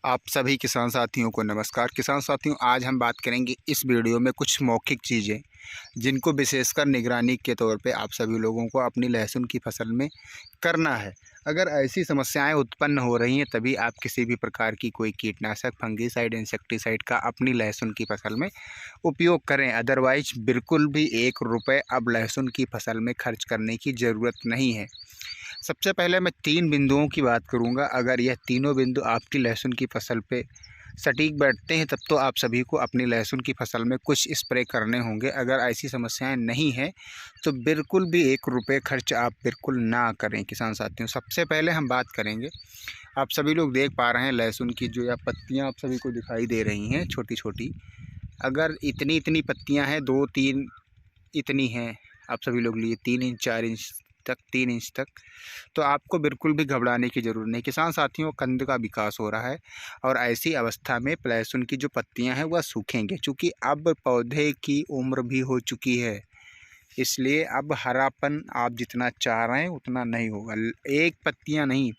आप सभी किसान साथियों को नमस्कार। किसान साथियों, आज हम बात करेंगे इस वीडियो में कुछ मौखिक चीज़ें जिनको विशेषकर निगरानी के तौर पे आप सभी लोगों को अपनी लहसुन की फसल में करना है। अगर ऐसी समस्याएं उत्पन्न हो रही हैं तभी आप किसी भी प्रकार की कोई कीटनाशक, फंगीसाइड, इंसेक्टिसाइड का अपनी लहसुन की फसल में उपयोग करें। अदरवाइज बिल्कुल भी 1 रुपये अब लहसुन की फसल में खर्च करने की ज़रूरत नहीं है। सबसे पहले मैं 3 बिंदुओं की बात करूंगा। अगर यह तीनों बिंदु आपकी लहसुन की फसल पे सटीक बैठते हैं तब तो आप सभी को अपनी लहसुन की फसल में कुछ स्प्रे करने होंगे। अगर ऐसी समस्याएं नहीं हैं तो बिल्कुल भी 1 रुपये खर्च आप बिल्कुल ना करें। किसान साथियों, सबसे पहले हम बात करेंगे, आप सभी लोग देख पा रहे हैं लहसुन की जो या पत्तियाँ आप सभी को दिखाई दे रही हैं छोटी छोटी। अगर इतनी इतनी पत्तियाँ हैं, 2-3 इतनी हैं, आप सभी लोग लिए 3 इंच 4 इंच तक, 3 इंच तक, तो आपको बिल्कुल भी घबराने की ज़रूरत नहीं। किसान साथियों, कंद का विकास हो रहा है और ऐसी अवस्था में लहसुन की जो पत्तियां हैं वह सूखेंगे, क्योंकि अब पौधे की उम्र भी हो चुकी है। इसलिए अब हरापन आप जितना चाह रहे हैं उतना नहीं होगा। एक पत्तियां नहीं,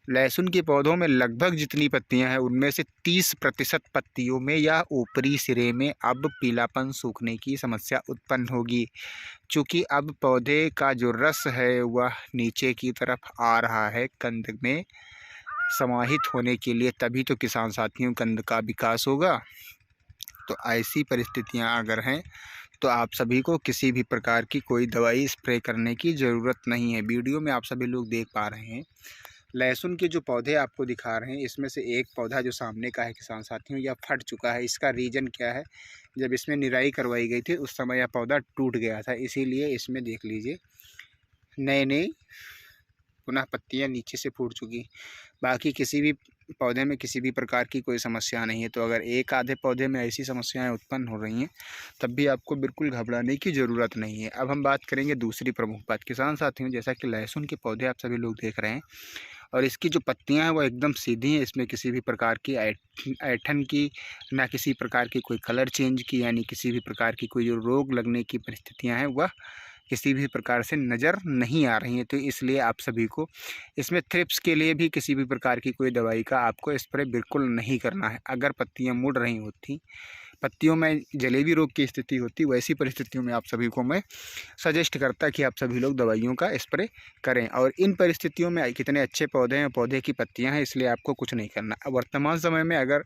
लहसुन के पौधों में लगभग जितनी पत्तियां हैं उनमें से 30% पत्तियों में या ऊपरी सिरे में अब पीलापन सूखने की समस्या उत्पन्न होगी। चूँकि अब पौधे का जो रस है वह नीचे की तरफ आ रहा है कंद में समाहित होने के लिए, तभी तो किसान साथियों कंद का विकास होगा। तो ऐसी परिस्थितियां अगर हैं तो आप सभी को किसी भी प्रकार की कोई दवाई स्प्रे करने की ज़रूरत नहीं है। वीडियो में आप सभी लोग देख पा रहे हैं लहसुन के जो पौधे आपको दिखा रहे हैं, इसमें से एक पौधा जो सामने का है किसान साथियों, यह फट चुका है। इसका रीज़न क्या है? जब इसमें निराई करवाई गई थी उस समय यह पौधा टूट गया था, इसीलिए इसमें देख लीजिए नए नए पुनः पत्तियां नीचे से फूट चुकी। बाकी किसी भी पौधे में किसी भी प्रकार की कोई समस्या नहीं है। तो अगर एक आधे पौधे में ऐसी समस्याएं उत्पन्न हो रही हैं तब भी आपको बिल्कुल घबराने की ज़रूरत नहीं है। अब हम बात करेंगे दूसरी प्रमुख बात। किसान साथियों, जैसा कि लहसुन के पौधे आप सभी लोग देख रहे हैं और इसकी जो पत्तियां हैं वो एकदम सीधी हैं, इसमें किसी भी प्रकार की ऐठन की, ना किसी प्रकार की कोई कलर चेंज की, यानी किसी भी प्रकार की कोई जो रोग लगने की परिस्थितियां हैं वह किसी भी प्रकार से नज़र नहीं आ रही हैं। तो इसलिए आप सभी को इसमें थ्रिप्स के लिए भी किसी भी प्रकार की कोई दवाई का आपको स्प्रे बिल्कुल नहीं करना है। अगर पत्तियां मुड़ रही होती, पत्तियों में जलेबी रोग की स्थिति होती, वैसी परिस्थितियों में आप सभी को मैं सजेस्ट करता कि आप सभी लोग दवाइयों का स्प्रे करें। और इन परिस्थितियों में कितने अच्छे पौधे हैं, पौधे की पत्तियां हैं, इसलिए आपको कुछ नहीं करना। अब वर्तमान समय में अगर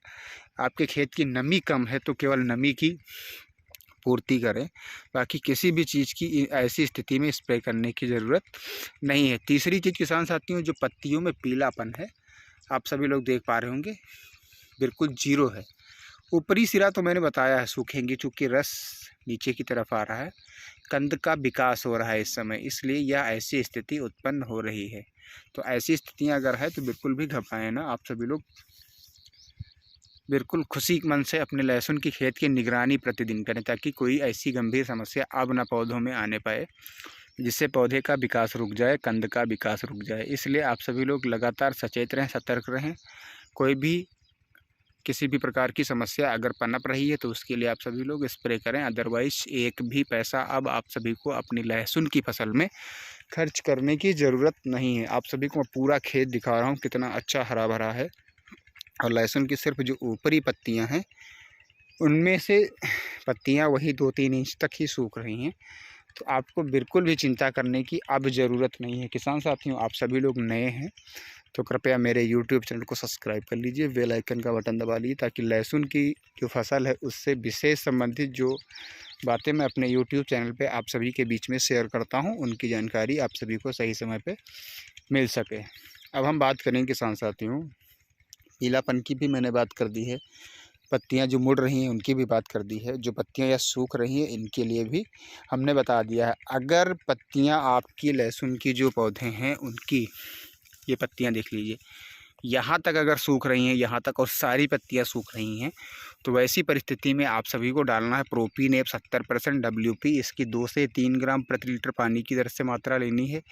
आपके खेत की नमी कम है तो केवल नमी की पूर्ति करें, बाकी किसी भी चीज़ की ऐसी स्थिति में स्प्रे करने की ज़रूरत नहीं है। तीसरी चीज़ किसान साथियों, जो पत्तियों में पीलापन है आप सभी लोग देख पा रहे होंगे बिल्कुल जीरो है। ऊपरी सिरा तो मैंने बताया है सूखेंगे, चूँकि रस नीचे की तरफ आ रहा है, कंद का विकास हो रहा है इस समय, इसलिए यह ऐसी स्थिति उत्पन्न हो रही है। तो ऐसी स्थितियाँ अगर है तो बिल्कुल भी घबराएं ना। आप सभी लोग बिल्कुल खुशी मन से अपने लहसुन की खेत की निगरानी प्रतिदिन करें, ताकि कोई ऐसी गंभीर समस्या अब ना पौधों में आने पाए जिससे पौधे का विकास रुक जाए, कंद का विकास रुक जाए। इसलिए आप सभी लोग लगातार सचेत रहें, सतर्क रहें। कोई भी किसी भी प्रकार की समस्या अगर पनप रही है तो उसके लिए आप सभी लोग स्प्रे करें। अदरवाइज एक भी पैसा अब आप सभी को अपनी लहसुन की फसल में खर्च करने की ज़रूरत नहीं है। आप सभी को मैं पूरा खेत दिखा रहा हूँ कितना अच्छा हरा भरा है, और लहसुन की सिर्फ जो ऊपरी पत्तियां हैं उनमें से पत्तियां वही 2-3 इंच तक ही सूख रही हैं। तो आपको बिल्कुल भी चिंता करने की अब ज़रूरत नहीं है। किसान साथियों, आप सभी लोग नए हैं तो कृपया मेरे YouTube चैनल को सब्सक्राइब कर लीजिए, बेल आइकन का बटन दबा लीजिए, ताकि लहसुन की जो फसल है उससे विशेष संबंधित जो बातें मैं अपने YouTube चैनल पे आप सभी के बीच में शेयर करता हूं, उनकी जानकारी आप सभी को सही समय पे मिल सके। अब हम बात करें किसान साथियों, पीलापन की भी मैंने बात कर दी है, पत्तियां जो मुड़ रही हैं उनकी भी बात कर दी है, जो पत्तियां या सूख रही हैं इनके लिए भी हमने बता दिया है। अगर पत्तियां आपकी लहसुन की जो पौधे हैं उनकी, ये पत्तियां देख लीजिए, यहाँ तक अगर सूख रही हैं, यहाँ तक, और सारी पत्तियां सूख रही हैं, तो वैसी परिस्थिति में आप सभी को डालना है प्रोपीनेप 70% WP। इसकी 2 से 3 ग्राम प्रति लीटर पानी की दर से मात्रा लेनी है।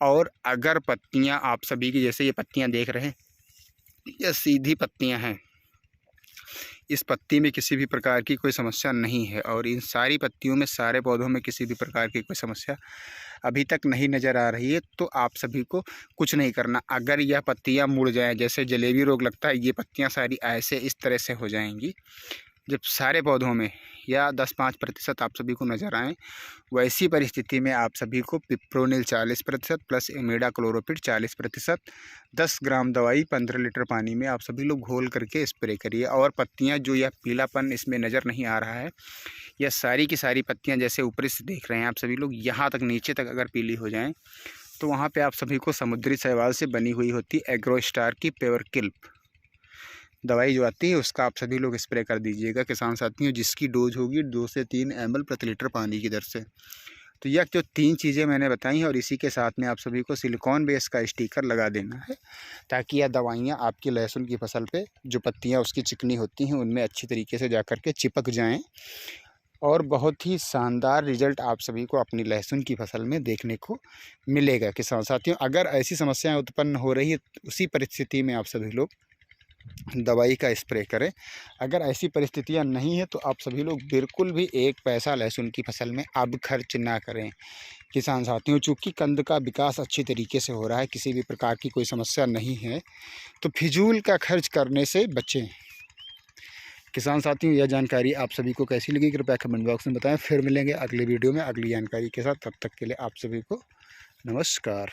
और अगर पत्तियां आप सभी की, जैसे ये पत्तियां देख रहे हैं, ये सीधी पत्तियां हैं, इस पत्ती में किसी भी प्रकार की कोई समस्या नहीं है, और इन सारी पत्तियों में, सारे पौधों में किसी भी प्रकार की कोई समस्या अभी तक नहीं नज़र आ रही है तो आप सभी को कुछ नहीं करना। अगर यह पत्तियां मुड़ जाएं, जैसे जलेबी रोग लगता है, ये पत्तियां सारी ऐसे इस तरह से हो जाएंगी जब सारे पौधों में, या 10-5% आप सभी को नज़र आएँ, वैसी परिस्थिति में आप सभी को पिप्रोनिल 40% प्लस इमिडाक्लोप्रिड 40%, 10 ग्राम दवाई 15 लीटर पानी में आप सभी लोग घोल करके स्प्रे करिए। और पत्तियां जो यह पीलापन इसमें नज़र नहीं आ रहा है, यह सारी की सारी पत्तियां जैसे ऊपरी से देख रहे हैं आप सभी लोग, यहाँ तक नीचे तक अगर पीली हो जाएँ तो वहाँ पर आप सभी को समुद्री शैवाल से बनी हुई होती एग्रोस्टार की पेवरकिल्प दवाई जो आती है उसका आप सभी लोग स्प्रे कर दीजिएगा किसान साथियों, जिसकी डोज होगी 2 से 3 ml प्रति लीटर पानी की दर से। तो यह जो 3 चीज़ें मैंने बताई हैं, और इसी के साथ में आप सभी को सिलिकॉन बेस का स्टिकर लगा देना है, ताकि यह दवाइयाँ आपकी लहसुन की फसल पे जो पत्तियाँ उसकी चिकनी होती हैं उनमें अच्छी तरीके से जा कर के चिपक जाएँ, और बहुत ही शानदार रिजल्ट आप सभी को अपनी लहसुन की फसल में देखने को मिलेगा किसान साथियों। अगर ऐसी समस्याएँ उत्पन्न हो रही है, उसी परिस्थिति में आप सभी लोग दवाई का स्प्रे करें। अगर ऐसी परिस्थितियां नहीं है तो आप सभी लोग बिल्कुल भी एक पैसा लहसुन की फसल में अब खर्च ना करें किसान साथियों। चूँकि कंद का विकास अच्छी तरीके से हो रहा है, किसी भी प्रकार की कोई समस्या नहीं है, तो फिजूल का खर्च करने से बचें किसान साथियों। यह जानकारी आप सभी को कैसी लगी कृपया कमेंट बॉक्स में बताएं। फिर मिलेंगे अगली वीडियो में अगली जानकारी के साथ। तब तक के लिए आप सभी को नमस्कार।